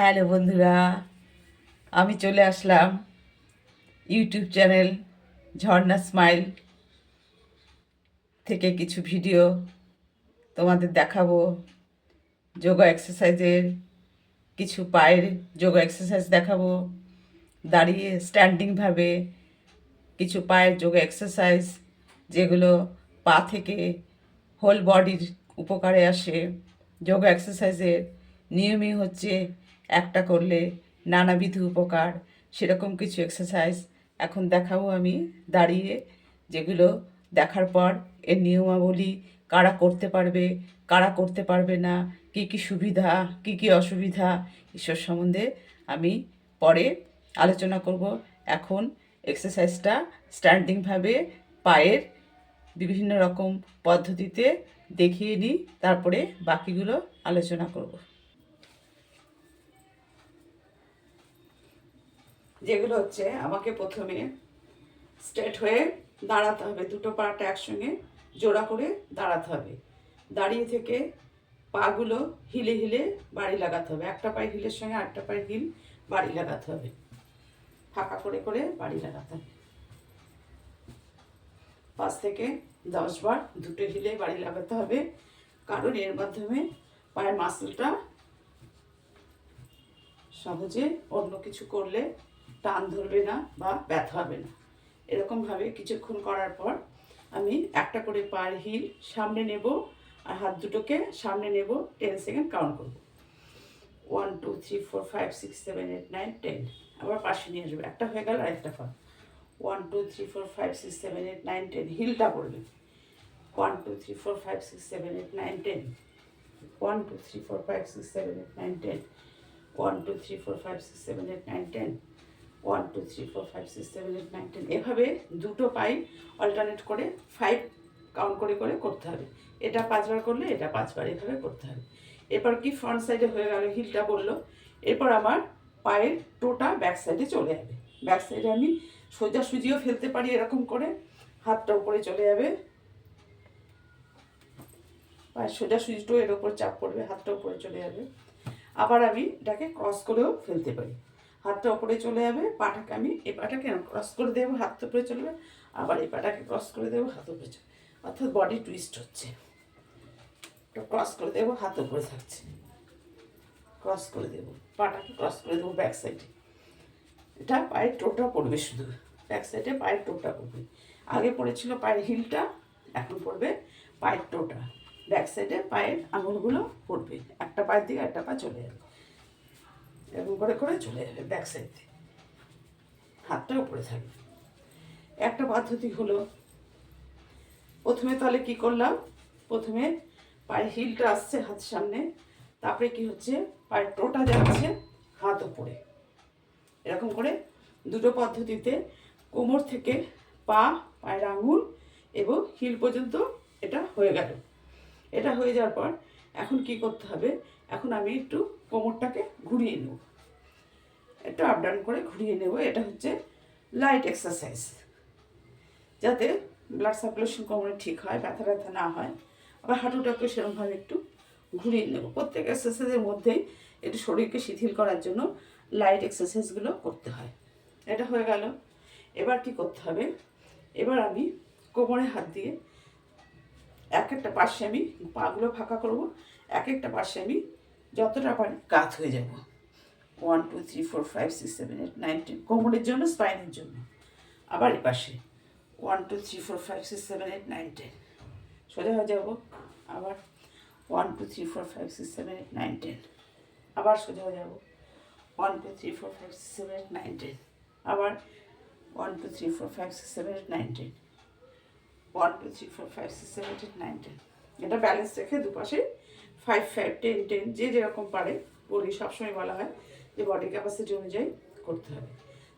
Hello বন্ধুরা, আমি চলে আসলাম ইউটিউব চ্যানেল ঝর্ণা স্মাইল থেকে কিছু ভিডিও তোমাদের দেখাবো। যোগা এক্সারসাইজের কিছু পায়ের যোগা এক্সারসাইজ দেখাবো, দাঁড়িয়ে স্ট্যান্ডিংভাবে কিছু পায়ের যোগা এক্সারসাইজ যেগুলো পা থেকে হোল বডির উপকারে আসে। যোগা এক্সারসাইজের নিয়মই হচ্ছে একটা করলে নানাবিধ উপকার, সেরকম কিছু এক্সারসাইজ এখন দেখাবো আমি দাঁড়িয়ে, যেগুলো দেখার পর এর নিয়মাবলী, কারা করতে পারবে কারা করতে পারবে না, কি কি সুবিধা কি কি অসুবিধা, এসব সম্বন্ধে আমি পরে আলোচনা করব। এখন এক্সারসাইজটা স্ট্যান্ডিংভাবে পায়ের বিভিন্ন রকম পদ্ধতিতে দেখিয়ে নিই, তারপরে বাকিগুলো আলোচনা করব। যেগুলো হচ্ছে, আমাকে প্রথমে স্ট্রেট হয়ে দাঁড়াতে হবে, দুটো পাটা একসঙ্গে জোড়া করে দাঁড়াতে হবে। দাঁড়িয়ে থেকে পাগুলো হিলে হিলে বাড়ি লাগাতে হবে, একটা পায়ে হিলের সঙ্গে আরেকটা পায়ে হিল বাড়ি লাগাতে হবে, ফাঁকা করে করে বাড়ি লাগাতে হবে। 5 থেকে 10 বার দুটো হিলে বাড়ি লাগাতে হবে, কারণ এর মাধ্যমে পায়ের মাসলটা সহজে অন্য কিছু করলে টান ধরবে না বা ব্যথা হবে না। এরকমভাবে কিছুক্ষণ করার পর আমি একটা করে পায়ের হিল সামনে নেব আর হাত দুটোকে সামনে নেব, 10 সেকেন্ড কাউন্ট করব। 1 2 3 4 5 6 7 8 9 10। আবার পাশে নিয়ে আসবে, একটা হয়ে গেল, আরেকটা পা। 1 2 3 4 5 6 7 8 9 10, হিলটা পড়বে। 1 2 3 4 5 6 7 8 9 10। 1 2 3 4 5 6 7 8 9 10। 1 2 3 4 5 6 7 8 9 10। 1 2 3 4 5 6 7 8 9 10। এভাবে দুটো পাই অল্টারনেট করে 5 কাউন্ট করে করে করতে হবে। এটা 5 বার করলে এটা 5 বার, এভাবে করতে হবে। এরপর কি ফ্রন্ট সাইডে হয়ে গেল, হিলটা পড়লো। এরপর আমার পায়ের টোটা ব্যাক সাইডে চলে যাবে। ব্যাক সাইডে আমি সোজাসুজিও ফেলতে পারি, এরকম করে হাতটা উপরে চলে যাবে, পায়ের সোজাসুজিটাও এর ওপর চাপ পড়বে, হাতটা উপরে চলে যাবে। আবার আমি এটাকে ক্রস করেও ফেলতে পারি, হাতটা উপরে চলে যাবে, পাটাকে আমি এই পাটাকে ক্রস করে দেবো, হাতটা উপরে চলে যাবে, আবার এই পাটাকে ক্রস করে দেবো, হাত উপরে চলে, অর্থাৎ বডি টুইস্ট হচ্ছে। ক্রস করে দেবো, হাত উপরে থাকছে, ক্রস করে দেবো, পাটাকে ক্রস করে দেবো ব্যাক সাইডে। এটা পায়ের টোটা পড়বে, শুধু ব্যাক সাইডে পায়ের টোটা পড়বে। আগে পড়েছিল পায়ের হিলটা, এখন পড়বে পায়ের টোটা। ব্যাক সাইডে পায়ের আঙুলগুলো পড়বে, একটা পায়ের দিকে একটা পা চলে যাবে, এরকম করে করে চলে যাবে ব্যাক সাইড থেকে, হাতটা উপরে থাকবে। একটা পদ্ধতি হলো, প্রথমে তাহলে কি করলাম, প্রথমে পায়ের হিলটা আসছে হাত সামনে, তারপরে কি হচ্ছে, পায়ের টোটা যাচ্ছে হাত উপরে, এরকম করে দুটো পদ্ধতিতে কোমর থেকে পা, পায়ের আঙুল এবং হিল পর্যন্ত এটা হয়ে গেল। এটা হয়ে যাওয়ার পর এখন কি করতে হবে, এখন আমি একটু কোমরটাকে ঘুরিয়ে নেব, একটু আপ ডাউন করে ঘুরিয়ে নেব। এটা হচ্ছে লাইট এক্সারসাইজ, যাতে ব্লাড সার্কুলেশন কোমরে ঠিক হয়, ব্যথা ব্যথা না হয়। আবার হাঁটুটাকে সেরকমভাবে একটু ঘুরিয়ে নেব। প্রত্যেক এক্সারসাইজের মধ্যেই একটু শরীরকে শিথিল করার জন্য লাইট এক্সারসাইজগুলো করতে হয়। এটা হয়ে গেল। এবার কি করতে হবে, এবার আমি কোমরে হাত দিয়ে এক একটা পাশে আমি পাগুলো ফাঁকা করব, এক একটা পাশে আমি যতটা পারি কাত হয়ে যাব। 1 2 3 4 5 6 7 8 9 10, কোমরের জন্য, স্পাইনের জন্য। আবার এই পাশে 1 2 3 4 5 6 7 8 9 10, সোজা হয়ে যাব। আবার 1 2 3 4 5 6 7 8 9 10, আবার সোজা হয়ে যাব। 1 2 3 4 5 6 7 8 9 10, আবার 1 2 3 4 5 6 7 8 9 10, 1 2 3 4 5 6 7 8 9 10। এটা ব্যালেন্স রেখে দুপাশে 5 5 10 10, যে যেরকম পারে, বলি সবসময় বলা হয় যে বডি ক্যাপাসিটি অনুযায়ী করতে হবে।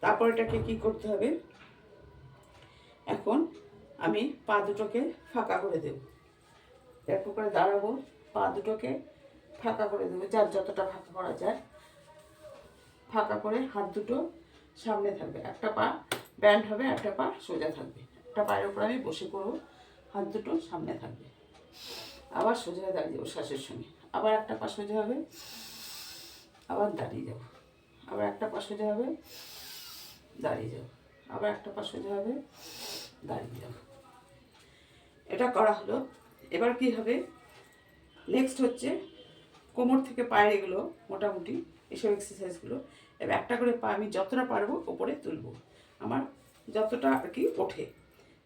তারপর এটাকে কি করতে হবে, এখন আমি পা দুটোকে ফাঁকা করে দেব, এরকম করে দাঁড়াবো, পা দুটোকে ফাঁকা করে দেবো, যার যতটা ফাঁকা করা যায় ফাঁকা করে, হাত দুটো সামনে থাকবে, একটা পা ব্যান্ড হবে, একটা পা সোজা থাকবে, একটা পায়ের উপর আমি বসে পড়বো, হাত দুটো সামনে থাকবে, আবার সোজা হয়ে দাঁড়িয়ে যাবো শ্বাসের সঙ্গে, আবার একটা পা সোজা হবে, আবার আবার দাঁড়িয়ে যাব, আবার একটা পা সোজা হবে, দাঁড়িয়ে যাব, আবার একটা পা সোজা হবে, দাঁড়িয়ে যাব। এটা করা হলো। এবার কি হবে, নেক্সট হচ্ছে কোমর থেকে পায়ের এগুলো মোটামুটি এসব এক্সারসাইজগুলো। এবার একটা করে পা আমি যতটা পারবো ওপরে তুলবো, আমার যতটা আর কি ওঠে,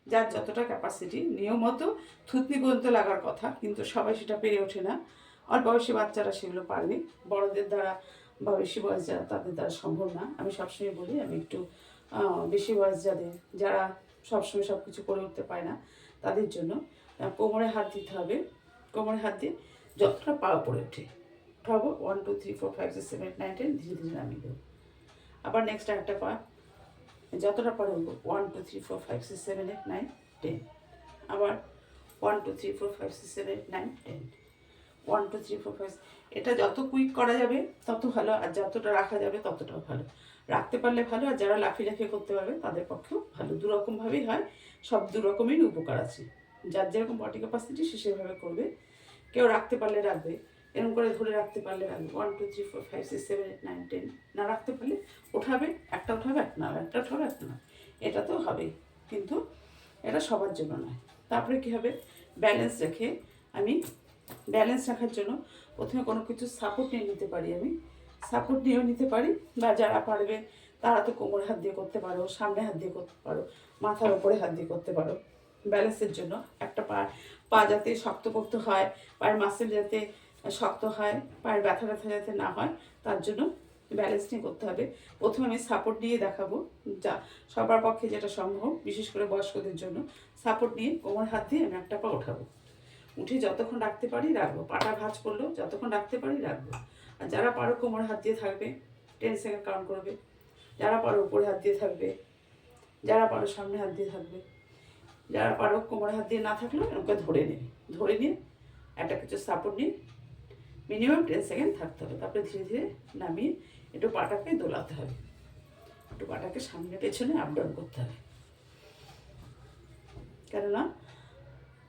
যার যতটা ক্যাপাসিটি। নিয়মত থুতনি পর্যন্ত লাগার কথা, কিন্তু সবাই সেটা পেরে ওঠে না। অল্প বয়সী বাচ্চারা সেগুলো পারবে, বড়দের দ্বারা বা বেশি বয়স যারা তাদের দ্বারা সম্ভব না। আমি সবসময় বলি আমি একটু বেশি বয়স যারা সবসময় সব কিছু করে উঠতে পারে না তাদের জন্য কোমরে হাত দিতে হবে। কোমরে হাত দিয়ে যতটা পা উপরে ওঠে উঠাবো, 1 2 3 4 5 6 7 8 9 10, ধীরে ধীরে নামিয়ে দেবো। আবার নেক্সট একটা পা যতটা পারে 1 2 3 4 5 6 7 8 9 10, আবার 1 2 3 4 5 6 7 8 9 10, 1 2 3 4 5। এটা যত কুইক করা যাবে তত ভালো, আর যতটা রাখা যাবে ততটাও ভালো। রাখতে পারলে ভালো, আর যারা লাফিয়ে লাফিয়ে করতে পারবে তাদের পক্ষেও ভালো। দুরকমভাবেই হয়, সব দুরকমেরই উপকার আছে। যার যেরকম বডি ক্যাপাসিটি সে সেভাবে করবে। কেউ রাখতে পারলে রাখবে, এরকম করে ধরে রাখতে পারলে রাখবে 1 2 3 4 5 6 7 8 9 10। না রাখতে পারলে ওঠাবে, একটা উঠাবে একটা না, একটা উঠাবে একটা না, এটা তো হবেই, কিন্তু এটা সবার জন্য নয়। তারপরে কী হবে, ব্যালেন্স রেখে আমি ব্যালেন্স রাখার জন্য প্রথমে কোনো কিছু সাপোর্ট নিয়ে নিতে পারি, আমি সাপোর্ট নিয়েও নিতে পারি। বা যারা পারবে তারা তো কোমরে হাত দিয়ে করতে পারো, সামনে হাত দিয়ে করতে পারো, মাথার উপরে হাত দিয়ে করতে পারো। ব্যালেন্সের জন্য একটা পা যাতে শক্তপোক্ত হয়, পায়ের মাসেল যাতে শক্ত হয়, পায়ের ব্যথা যাতে না হয়, তার জন্য ব্যালেন্স নিয়ে করতে হবে। প্রথমে আমি সাপোর্ট নিয়ে দেখাবো, যা সবার পক্ষে যেটা সম্ভব, বিশেষ করে বয়স্কদের জন্য। সাপোর্ট নিয়ে কোমর হাত দিয়ে আমি একটা পা ওঠাবো, উঠে যতক্ষণ রাখতে পারি রাখবো, পাটা ভাঁজ করলেও যতক্ষণ রাখতে পারি রাখবো। আর যারা পারো কোমর হাত দিয়ে থাকবে, 10 সেকেন্ড কাউন্ট করবে। যারা পারো উপরে হাত দিয়ে থাকবে, যারা পারো সামনে হাত দিয়ে থাকবে, যারা পারো কোমরে হাত দিয়ে না থাকলেও এরকম ধরে নেবে। ধরে নিয়ে একটা কিছু সাপোর্ট নিয়ে মিনিমাম 10 সেকেন্ড থাকতে হবে। তারপরে ধীরে ধীরে নামিয়ে একটু পাটাকে দোলাতে হবে, একটু পাটাকে সামনে পেছনে আপ ডাউন করতে হবে। কেননা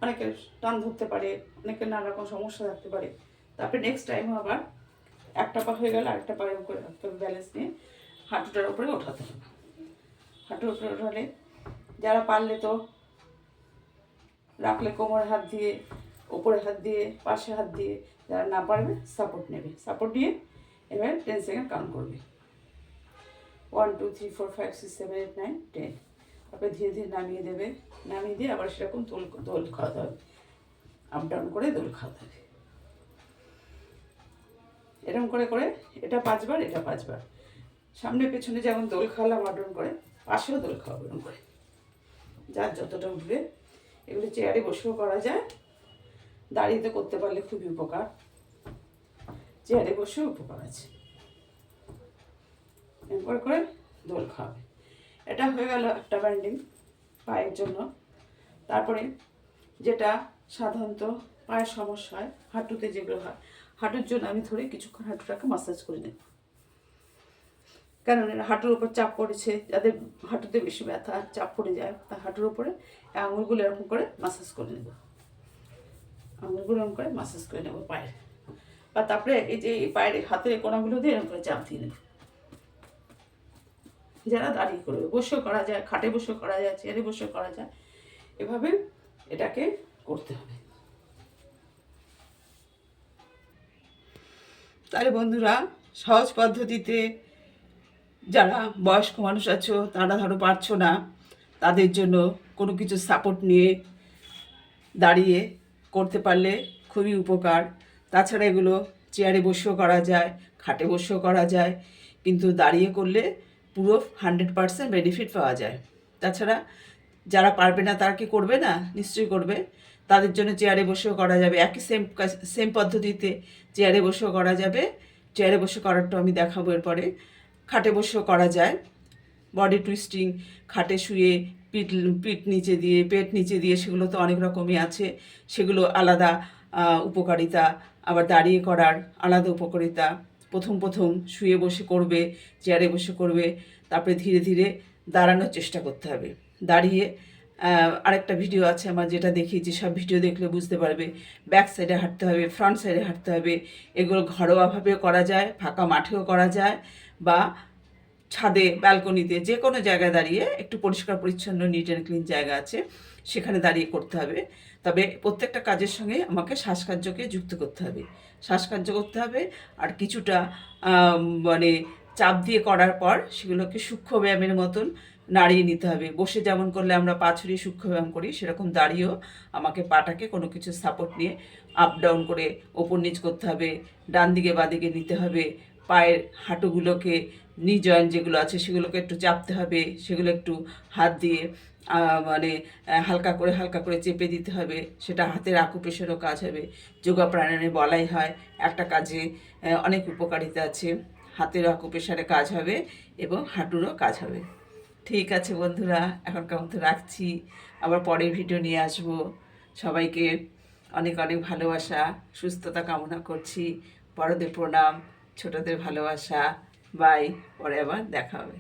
অনেকের টান ধরতে পারে, অনেকের নানা রকম সমস্যা থাকতে পারে। তারপরে নেক্সট টাইমও আবার একটা পা হয়ে গেলে আরেকটা পায়ের উপরে রাখতে হবে, ব্যালেন্স নিয়ে হাঁটুটার উপরে ওঠাতে হবে। হাঁটুর উপরে ওঠালে যারা পারলে তো রাখলে কোমরে হাত দিয়ে, উপরে হাত দিয়ে, পাশে হাত দিয়ে। যারা না পারবে সাপোর্ট নেবে, সাপোর্ট নিয়ে এবার 10 সেকেন্ড কাউন্ট করবে, 1 2 3 4 5 6 7 8 9 10। তারপরে ধীরে ধীরে নামিয়ে দেবে, নামিয়ে দিয়ে আবার সেরকম দোল খাওয়াতে হবে, আপ ডাউন করে দোল খাওয়াতে হবে। এরকম করে করে এটা 5 বার, এটা 5 বার। সামনে পেছনে যেমন দোল খাওয়ালাম আপ ডাউন করে, পাশেও দোল খাওয়াবো এরকম করে, যার যতটা উঠবে। এগুলো চেয়ারে বসেও করা যায়, দাঁড়িয়েতে করতে পারলে খুবই উপকার, চেয়ারে বসেও উপকার আছে। এরপর করে দোল খাওয়াবে। এটা হয়ে গেল একটা ব্যান্ডিং পায়ের জন্য। তারপরে যেটা সাধারণত পায়ের সমস্যা হয়, হাঁটুতে যেগুলো হয়, হাঁটুর জন্য আমি ধরে কিছুক্ষণ হাঁটুটাকে মাসাজ করে নেব। কারণ হাঁটুর উপর চাপ পড়েছে, যাদের হাঁটুতে বেশি ব্যথা চাপ পড়ে যায়, তার হাঁটুর উপরে আঙুলগুলো এরকম করে মাসাজ করে নেব, আঙুলগুলো এরকম করে মাসাজ করে নেব পায়ের। বা তারপরে এই যে পায়ের হাতের কোনাগুলো দিয়ে এরকম করে চাপ দিয়ে নেব। যারা দাঁড়িয়ে করবে, বসেও করা যায়, খাটে বসেও করা যায়, চেয়ারে বসেও করা যায়, এভাবে এটাকে করতে হবে। তাহলে বন্ধুরা, সহজ পদ্ধতিতে যারা বয়স্ক মানুষ আছো, তারা ধরো পারছো না, তাদের জন্য কোনো কিছু সাপোর্ট নিয়ে দাঁড়িয়ে করতে পারলে খুবই উপকার। তাছাড়া এগুলো চেয়ারে বসেও করা যায়, খাটে বসেও করা যায়, কিন্তু দাঁড়িয়ে করলে পুরো 100% বেনিফিট পাওয়া যায়। তাছাড়া যারা পারবে না তারা কি করবে না, নিশ্চয়ই করবে। তাদের জন্য চেয়ারে বসেও করা যাবে, একই সেম পদ্ধতিতে চেয়ারে বসেও করা যাবে। চেয়ারে বসে করারটা আমি দেখাবো এরপরে। খাটে বসেও করা যায়, বডি টুইস্টিং, খাটে শুয়ে পিঠ নিচে দিয়ে, পেট নিচে দিয়ে, সেগুলো তো অনেক রকমই আছে, সেগুলো আলাদা উপকারিতা। আবার দাঁড়িয়ে করার আলাদা উপকারিতা। প্রথম প্রথম শুয়ে বসে করবে, চেয়ারে বসে করবে, তারপরে ধীরে ধীরে দাঁড়ানোর চেষ্টা করতে হবে। দাঁড়িয়ে আরেকটা ভিডিও আছে আমার, যেটা দেখিয়েছি, সব ভিডিও দেখলে বুঝতে পারবে। ব্যাক সাইডে হাঁটতে হবে, ফ্রন্ট সাইডে হাঁটতে হবে। এগুলো ঘরোয়াভাবেও করা যায়, ফাঁকা মাঠেও করা যায়, বা ছাদে, ব্যালকনিতে, যে কোনো জায়গায় দাঁড়িয়ে, একটু পরিষ্কার পরিচ্ছন্ন নিট অ্যান্ড ক্লিন জায়গা আছে সেখানে দাঁড়িয়ে করতে হবে। তবে প্রত্যেকটা কাজের সঙ্গে আমাকে শ্বাসকার্যকে যুক্ত করতে হবে, শ্বাসকার্য করতে হবে। আর কিছুটা মানে চাপ দিয়ে করার পর সেগুলোকে সূক্ষ্ম ব্যায়ামের মতন নাড়িয়ে নিতে হবে। বসে যেমন করলে আমরা পা ছড়িয়ে সূক্ষ্ম ব্যায়াম করি, সেরকম দাঁড়িয়েও আমাকে পাটাকে কোনো কিছু সাপোর্ট নিয়ে আপ ডাউন করে ওপর নিচ করতে হবে, ডান দিকে বাঁ দিকে নিতে হবে। পায়ের হাঁটুগুলোকে, নি জয়েন্ট যেগুলো আছে সেগুলোকে একটু চাপতে হবে, সেগুলো একটু হাত দিয়ে মানে হালকা করে হালকা করে চেপে দিতে হবে। সেটা হাতের আকুপ্রেশারও কাজ হবে। যোগা প্রাণায়ামে বলাই হয় একটা কাজে অনেক উপকারিতা আছে, হাতের আকুপ্রেশারে কাজ হবে এবং হাঁটুরও কাজ হবে। ঠিক আছে বন্ধুরা, এখনকার মতো রাখছি, আবার পরের ভিডিও নিয়ে আসবো। সবাইকে অনেক অনেক ভালোবাসা, সুস্থতা কামনা করছি। বড়দের প্রণাম, ছোটদের ভালোবাসা। বাই, পরে আবার দেখা হবে।